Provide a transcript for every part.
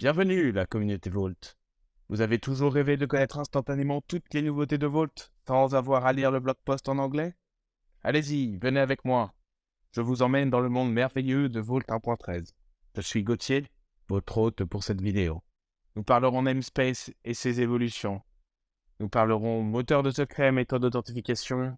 Bienvenue, la communauté Vault. Vous avez toujours rêvé de connaître instantanément toutes les nouveautés de Vault sans avoir à lire le blog post en anglais? Allez-y, venez avec moi. Je vous emmène dans le monde merveilleux de Vault 1.13. Je suis Gauthier, votre hôte pour cette vidéo. Nous parlerons namespace et ses évolutions. Nous parlerons moteur de secret, méthode d'authentification,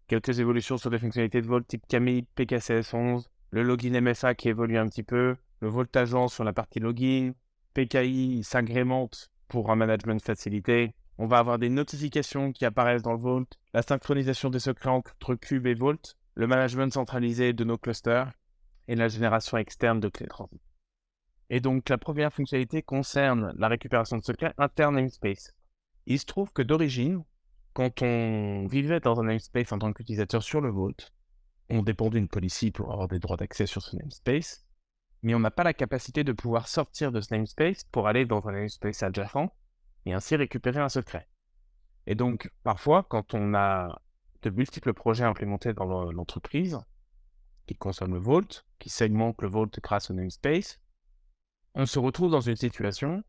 quelques évolutions sur des fonctionnalités de Vault type Camille, PKCS11, le login MFA qui évolue un petit peu, le Vault Agent sur la partie login, PKI s'agrémente pour un management facilité. On va avoir des notifications qui apparaissent dans le Vault, la synchronisation des secrets entre Cube et Vault, le management centralisé de nos clusters et la génération externe de clés transit. Et donc, la première fonctionnalité concerne la récupération de secrets interne namespace. Il se trouve que d'origine, quand on vivait dans un namespace en tant qu'utilisateur sur le Vault, on dépend d'une policy pour avoir des droits d'accès sur ce namespace, mais on n'a pas la capacité de pouvoir sortir de ce namespace pour aller dans un namespace adjacent et ainsi récupérer un secret. Et donc, parfois, quand on a de multiples projets implémentés dans l'entreprise, qui consomment le Vault, qui segmentent le Vault grâce au namespace, on se retrouve dans une situation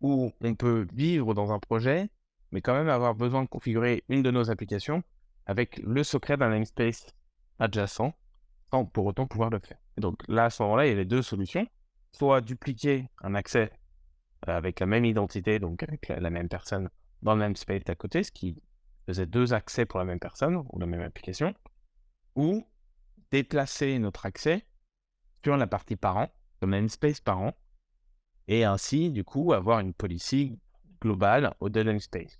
où on peut vivre dans un projet, mais quand même avoir besoin de configurer une de nos applications avec le secret d'un namespace adjacent, sans pour autant pouvoir le faire. Et donc là, à ce moment-là, il y a les deux solutions. Soit dupliquer un accès avec la même identité, donc avec la même personne dans le namespace d'à côté, ce qui faisait deux accès pour la même personne ou la même application, ou déplacer notre accès sur la partie parent, le namespace parent, et ainsi, du coup, avoir une policy globale au namespace.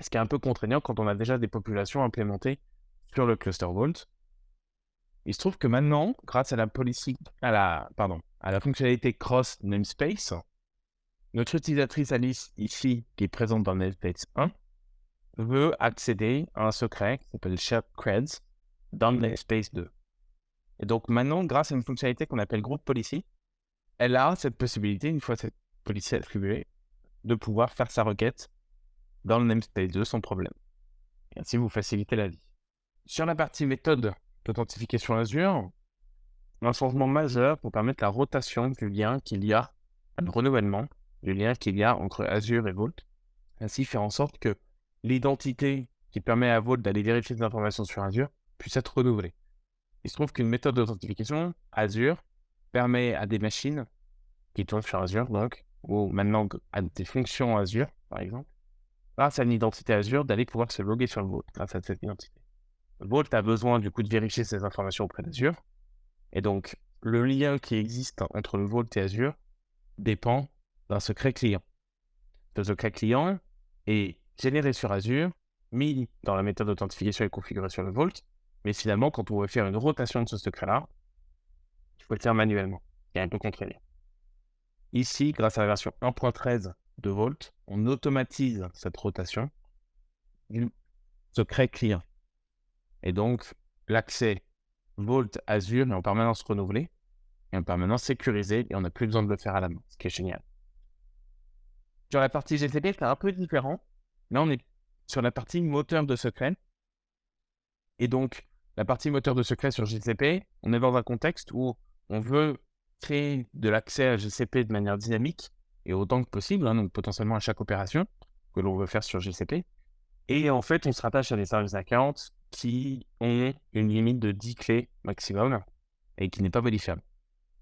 Ce qui est un peu contraignant quand on a déjà des populations implémentées sur le cluster Vault. Il se trouve que maintenant, grâce à la policy, à la fonctionnalité cross namespace, notre utilisatrice Alice, ici, qui est présente dans le namespace 1, veut accéder à un secret qui s'appelle Shared Creds dans le namespace 2. Et donc maintenant, grâce à une fonctionnalité qu'on appelle Group Policy, elle a cette possibilité, une fois cette policy attribuée, de pouvoir faire sa requête dans le namespace 2 sans problème. Et ainsi, vous facilitez la vie. Sur la partie méthode d'authentification Azure, un changement majeur pour permettre la rotation du lien qu'il y a, le renouvellement du lien qu'il y a entre Azure et Vault. Ainsi, faire en sorte que l'identité qui permet à Vault d'aller vérifier des informations sur Azure puisse être renouvelée. Il se trouve qu'une méthode d'authentification Azure permet à des machines qui tournent sur Azure, donc, ou maintenant à des fonctions Azure, par exemple, grâce à une identité Azure, d'aller pouvoir se loguer sur le Vault grâce à cette identité. Vault a besoin du coup de vérifier ces informations auprès d'Azure. Et donc, le lien qui existe entre le Vault et Azure dépend d'un secret client. Ce secret client est généré sur Azure, mis dans la méthode d'authentification et configuré sur le Vault. Mais finalement, quand on veut faire une rotation de ce secret-là, il faut le faire manuellement. C'est un peu contraignant. Ici, grâce à la version 1.13 de Vault, on automatise cette rotation du secret client. Et donc, l'accès Vault Azure est en permanence renouvelé et en permanence sécurisé et on n'a plus besoin de le faire à la main, ce qui est génial. Sur la partie GCP, c'est un peu différent. Là, on est sur la partie moteur de secret. Et donc, la partie moteur de secret sur GCP, on est dans un contexte où on veut créer de l'accès à GCP de manière dynamique et autant que possible, donc potentiellement à chaque opération que l'on veut faire sur GCP. Et en fait, on se rattache à des service accounts qui ont une limite de 10 clés maximum et qui n'est pas modifiable.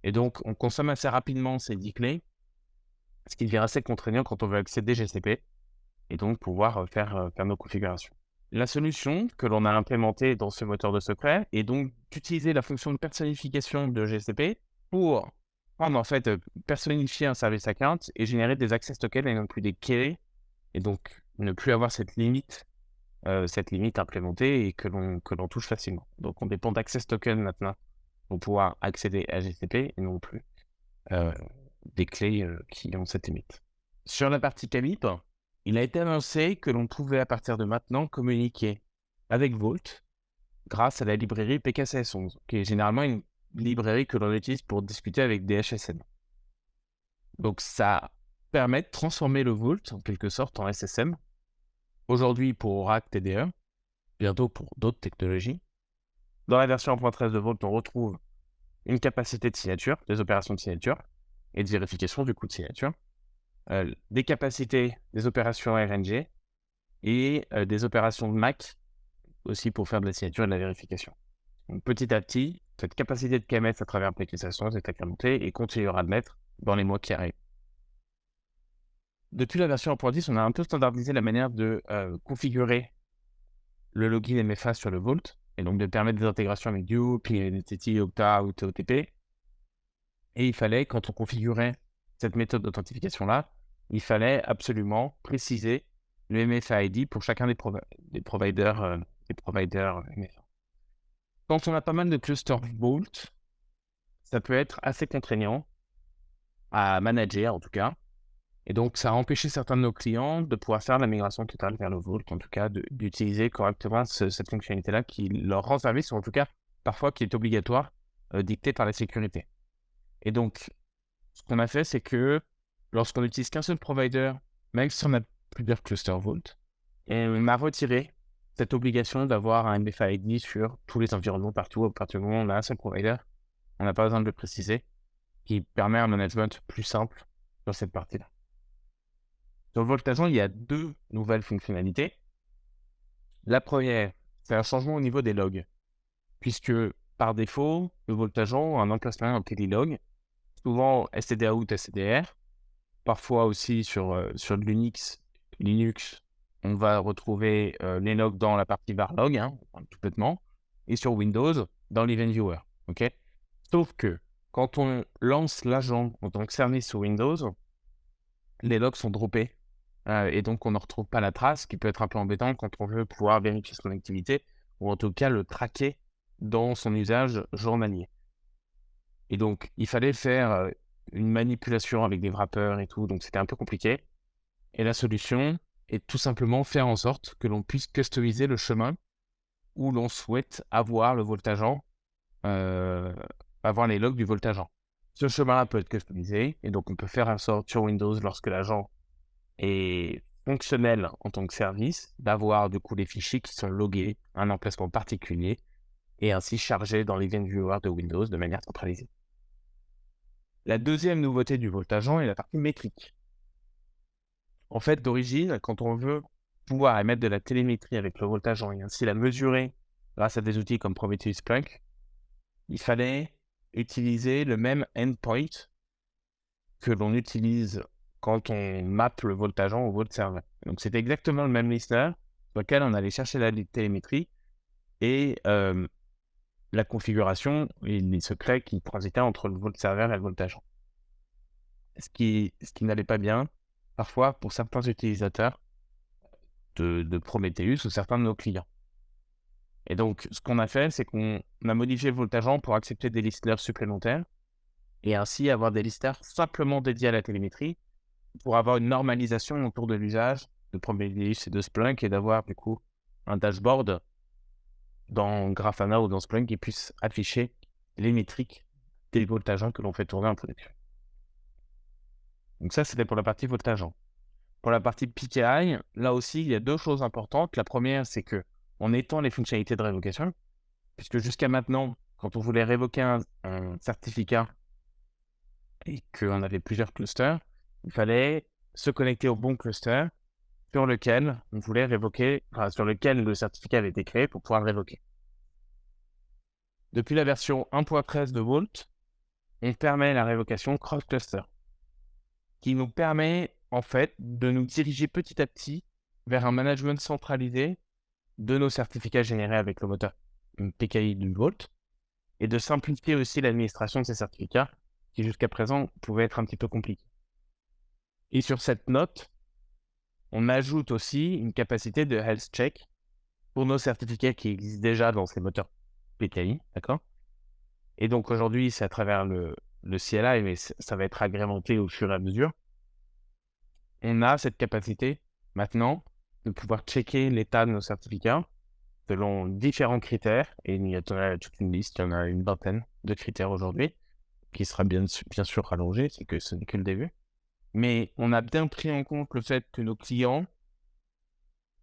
Et donc, on consomme assez rapidement ces 10 clés, ce qui devient assez contraignant quand on veut accéder GCP et donc pouvoir faire nos configurations. La solution que l'on a implémentée dans ce moteur de secret est donc d'utiliser la fonction de personnification de GCP pour prendre en fait personnifier un service account et générer des access tokens et non plus des clés et donc ne plus avoir cette limite implémentée et que l'on touche facilement. Donc on dépend d'access token maintenant pour pouvoir accéder à GCP et non plus des clés qui ont cette limite. Sur la partie KMIP, il a été annoncé que l'on pouvait à partir de maintenant communiquer avec Vault grâce à la librairie PKCS11, qui est généralement une librairie que l'on utilise pour discuter avec des HSM. Donc ça permet de transformer le Vault en quelque sorte en SSM, aujourd'hui pour Oracle TDE, bientôt pour d'autres technologies. Dans la version 1.13 de Vault, on retrouve une capacité de signature, des opérations de signature, et de vérification du coup de signature, des capacités des opérations RNG et des opérations de MAC aussi pour faire de la signature et de la vérification. Donc petit à petit, cette capacité de KMS à travers l'application est incrémentée et continuera de l'être dans les mois qui arrivent. Depuis la version 1.10, on a un peu standardisé la manière de configurer le login MFA sur le Vault, et donc de permettre des intégrations avec Duo, PNTT, Okta ou TOTP. Et il fallait, quand on configurait cette méthode d'authentification-là, il fallait absolument préciser le MFA ID pour chacun des providers MFA. Quand on a pas mal de clusters Vault, ça peut être assez contraignant à manager en tout cas. Et donc, ça a empêché certains de nos clients de pouvoir faire la migration totale vers le Vault, en tout cas d'utiliser correctement cette fonctionnalité-là qui leur rend service, ou en tout cas, parfois qui est obligatoire, dictée par la sécurité. Et donc, ce qu'on a fait, c'est que lorsqu'on n'utilise qu'un seul provider, même si on a plusieurs clusters Vault, on a retiré cette obligation d'avoir un MFA ID sur tous les environnements partout. À partir du moment où on a un seul provider, on n'a pas besoin de le préciser, qui permet un management plus simple sur cette partie-là. Sur le Vault Agent, il y a 2 nouvelles fonctionnalités. La première, c'est un changement au niveau des logs, puisque par défaut, le Vault Agent a un emplacement en log, souvent std-out, stdr, parfois aussi sur Linux, on va retrouver les logs dans la partie varlog, tout bêtement, et sur Windows, dans l'Event Viewer. Okay. Sauf que quand on lance l'agent en tant que service sur Windows, les logs sont droppés. Et donc, on ne retrouve pas la trace, ce qui peut être un peu embêtant quand on veut pouvoir vérifier son activité, ou en tout cas le traquer dans son usage journalier. Et donc, il fallait faire une manipulation avec des wrappers et tout, donc c'était un peu compliqué. Et la solution est tout simplement faire en sorte que l'on puisse customiser le chemin où l'on souhaite avoir le Vault Agent, avoir les logs du Vault Agent. Ce chemin-là peut être customisé, et donc on peut faire en sorte sur Windows, lorsque l'agent est fonctionnel en tant que service, d'avoir du coup les fichiers qui sont logués à un emplacement particulier et ainsi chargés dans l'Event Viewer de Windows de manière centralisée. La deuxième nouveauté du Vault Agent est la partie métrique. En fait, d'origine, quand on veut pouvoir émettre de la télémétrie avec le Vault Agent et ainsi la mesurer grâce à des outils comme Prometheus Splunk, il fallait utiliser le même endpoint que l'on utilise quand on map le Vault Agent au Vault Server. Donc, c'était exactement le même listener sur lequel on allait chercher la télémétrie et la configuration et les secrets qui transitaient entre le Vault Server et le Vault Agent. Ce qui n'allait pas bien, parfois, pour certains utilisateurs de Prometheus ou certains de nos clients. Et donc, ce qu'on a fait, c'est qu'on a modifié le Vault Agent pour accepter des listeners supplémentaires et ainsi avoir des listeners simplement dédiés à la télémétrie pour avoir une normalisation autour de l'usage de Prometheus et de Splunk et d'avoir du coup un dashboard dans Grafana ou dans Splunk qui puisse afficher les métriques des Vault Agents que l'on fait tourner en production. Donc ça, c'était pour la partie Vault Agent. Pour la partie PKI, là aussi, il y a 2 choses importantes. La première, c'est que on étend les fonctionnalités de révocation, puisque jusqu'à maintenant, quand on voulait révoquer un certificat et qu'on avait plusieurs clusters, il fallait se connecter au bon cluster sur lequel on voulait révoquer, sur lequel le certificat avait été créé pour pouvoir le révoquer. Depuis la version 1.13 de Vault, on permet la révocation cross-cluster, qui nous permet en fait de nous diriger petit à petit vers un management centralisé de nos certificats générés avec le moteur PKI du Vault et de simplifier aussi l'administration de ces certificats qui jusqu'à présent pouvait être un petit peu compliqué. Et sur cette note, on ajoute aussi une capacité de health check pour nos certificats qui existent déjà dans ces moteurs PKI, d'accord? Et donc aujourd'hui, c'est à travers le CLI, mais ça va être agrémenté au fur et à mesure. On a cette capacité maintenant de pouvoir checker l'état de nos certificats selon différents critères, et il y a toute une liste, il y en a une vingtaine de critères aujourd'hui, qui sera bien sûr rallongée, c'est que ce n'est que le début. Mais on a bien pris en compte le fait que nos clients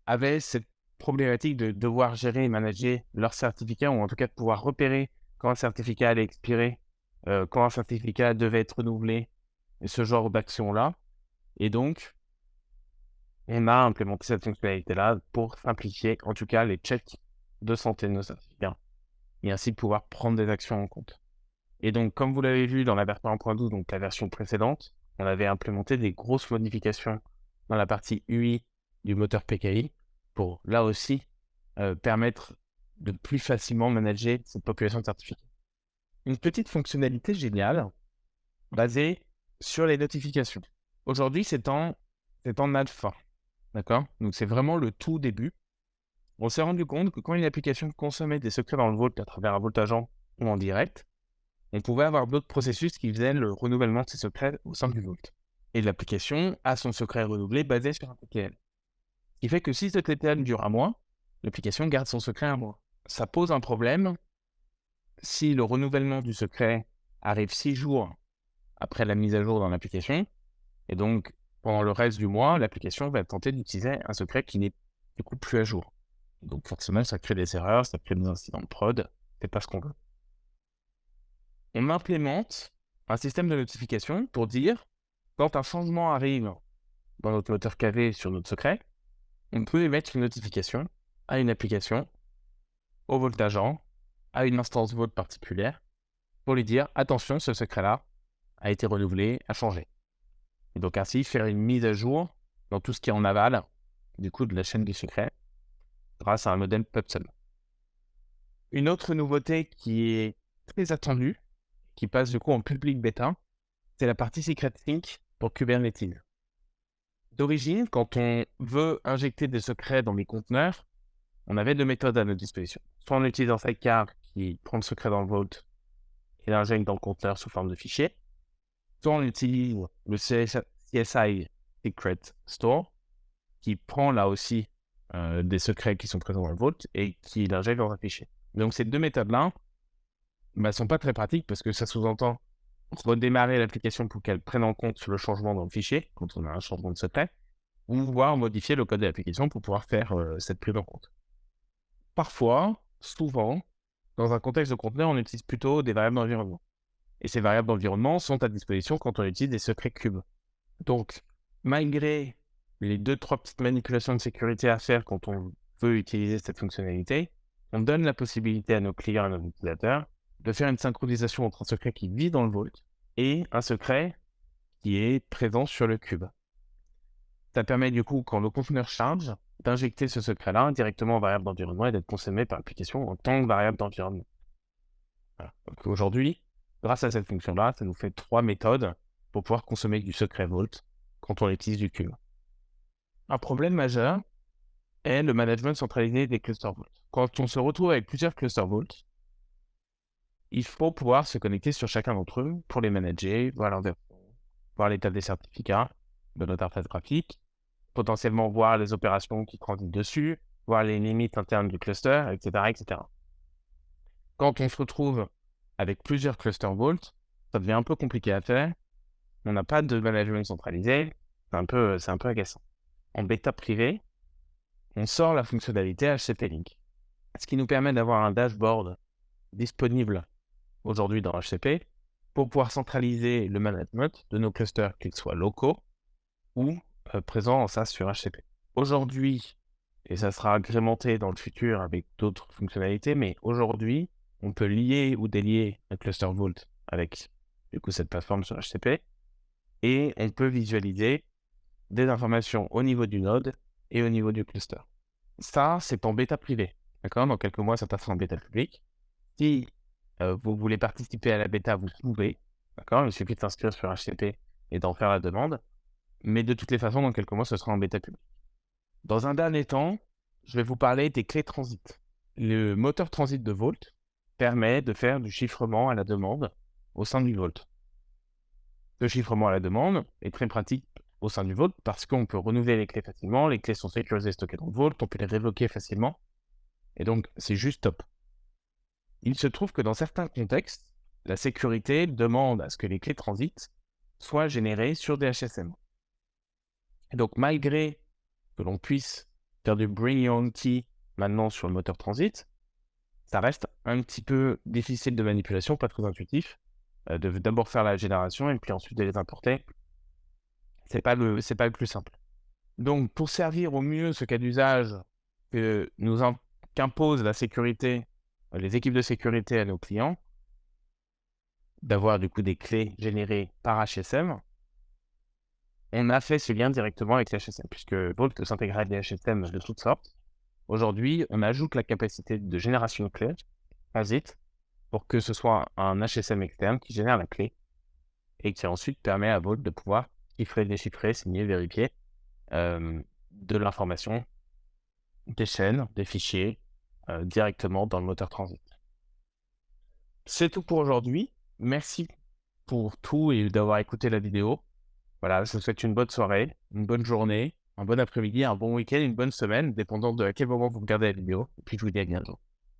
avaient cette problématique de devoir gérer et manager leurs certificats, ou en tout cas de pouvoir repérer quand un certificat allait expirer, quand un certificat devait être renouvelé, et ce genre d'action-là. Et donc, on a implémenté cette fonctionnalité-là pour simplifier, en tout cas, les checks de santé de nos certificats et ainsi pouvoir prendre des actions en compte. Et donc, comme vous l'avez vu dans la version 1.12, donc la version précédente, on avait implémenté des grosses modifications dans la partie UI du moteur PKI pour, là aussi, permettre de plus facilement manager cette population de certificats. Une petite fonctionnalité géniale basée sur les notifications. Aujourd'hui, c'est en alpha, d'accord? Donc, c'est vraiment le tout début. On s'est rendu compte que quand une application consommait des secrets dans le Vault à travers un Vault agent ou en direct, on pouvait avoir d'autres processus qui faisaient le renouvellement de ces secrets au sein du Vault. Et l'application a son secret renouvelé basé sur un TTL. Ce qui fait que si ce TTL dure un mois, l'application garde son secret un mois. Ça pose un problème si le renouvellement du secret arrive 6 jours après la mise à jour dans l'application. Et donc, pendant le reste du mois, l'application va tenter d'utiliser un secret qui n'est du coup plus à jour. Donc forcément, ça crée des erreurs, ça crée des incidents de prod. C'est pas ce qu'on veut. On implémente un système de notification pour dire, quand un changement arrive dans notre moteur KV sur notre secret, on peut émettre une notification à une application, au Vault agent, à une instance Vault particulière, pour lui dire, attention, ce secret-là a été renouvelé, a changé. Et donc ainsi, faire une mise à jour dans tout ce qui est en aval, du coup, de la chaîne du secret, grâce à un modèle PubSub. Une autre nouveauté qui est très attendue, qui passe du coup en public bêta, c'est la partie Secret Sync pour Kubernetes. D'origine, quand on veut injecter des secrets dans les conteneurs, on avait deux méthodes à notre disposition. Soit on utilise un sidecar qui prend le secret dans le Vault et l'injecte dans le conteneur sous forme de fichier, soit on utilise le CSI Secret Store qui prend là aussi des secrets qui sont présents dans le Vault et qui l'injecte dans un fichier. Donc ces deux méthodes-là ne sont pas très pratiques parce que ça sous-entend redémarrer l'application pour qu'elle prenne en compte le changement dans le fichier, quand on a un changement de secret, ou voir modifier le code de l'application pour pouvoir faire cette prise en compte. Parfois, souvent, dans un contexte de conteneur, on utilise plutôt des variables d'environnement. Et ces variables d'environnement sont à disposition quand on utilise des secrets cubes. Donc, malgré les 2-3 petites manipulations de sécurité à faire quand on veut utiliser cette fonctionnalité, on donne la possibilité à nos clients et à nos utilisateurs de faire une synchronisation entre un secret qui vit dans le Vault et un secret qui est présent sur le cube. Ça permet du coup, quand le conteneur charge, d'injecter ce secret-là directement en variable d'environnement et d'être consommé par l'application en tant que variable d'environnement. Voilà. Donc aujourd'hui, grâce à cette fonction-là, ça nous fait 3 méthodes pour pouvoir consommer du secret Vault quand on utilise du cube. Un problème majeur est le management centralisé des clusters Vault. Quand on se retrouve avec plusieurs clusters Vault, il faut pouvoir se connecter sur chacun d'entre eux pour les manager, voir l'état des certificats de notre interface graphique, potentiellement voir les opérations qui transitent dessus, voir les limites internes du cluster, etc., etc. Quand on se retrouve avec plusieurs clusters Vault, ça devient un peu compliqué à faire. On n'a pas de management centralisé, c'est un peu agaçant. En bêta privée, on sort la fonctionnalité HCP Link, ce qui nous permet d'avoir un dashboard disponible aujourd'hui dans HCP pour pouvoir centraliser le management de nos clusters, qu'ils soient locaux ou présents en SaaS sur HCP. Aujourd'hui, et ça sera agrémenté dans le futur avec d'autres fonctionnalités, mais aujourd'hui, on peut lier ou délier un cluster Vault avec du coup cette plateforme sur HCP et on peut visualiser des informations au niveau du node et au niveau du cluster. Ça, c'est en bêta privée. D'accord? Dans quelques mois, ça passera en bêta publique. Si vous voulez participer à la bêta, vous pouvez. D'accord? Il suffit de s'inscrire sur HCP et d'en faire la demande. Mais de toutes les façons, dans quelques mois, ce sera en bêta publique. Dans un dernier temps, je vais vous parler des clés transit. Le moteur transit de Vault permet de faire du chiffrement à la demande au sein du Vault. Ce chiffrement à la demande est très pratique au sein du Vault parce qu'on peut renouveler les clés facilement, les clés sont sécurisées et stockées dans le Vault, on peut les révoquer facilement, et donc c'est juste top. Il se trouve que dans certains contextes, la sécurité demande à ce que les clés transit soient générées sur des HSM. Et donc malgré que l'on puisse faire du bring your own key maintenant sur le moteur transit, ça reste un petit peu difficile de manipulation, pas très intuitif, de d'abord faire la génération et puis ensuite de les importer. C'est pas le plus simple. Donc pour servir au mieux ce cas d'usage que nous im qu'impose la sécurité, les équipes de sécurité à nos clients, d'avoir du coup des clés générées par HSM, on a fait ce lien directement avec l'HSM puisque Vault s'intègre à des HSM de toutes sortes. Aujourd'hui, on ajoute la capacité de génération de clés, ASIC, pour que ce soit un HSM externe qui génère la clé et qui ensuite permet à Vault de pouvoir chiffrer, déchiffrer, signer, vérifier de l'information, des chaînes, des fichiers directement dans le moteur Transit. C'est tout pour aujourd'hui. Merci pour tout et d'avoir écouté la vidéo. Voilà, je vous souhaite une bonne soirée, une bonne journée, un bon après-midi, un bon week-end, une bonne semaine, dépendant de à quel moment vous regardez la vidéo. Et puis je vous dis à bientôt.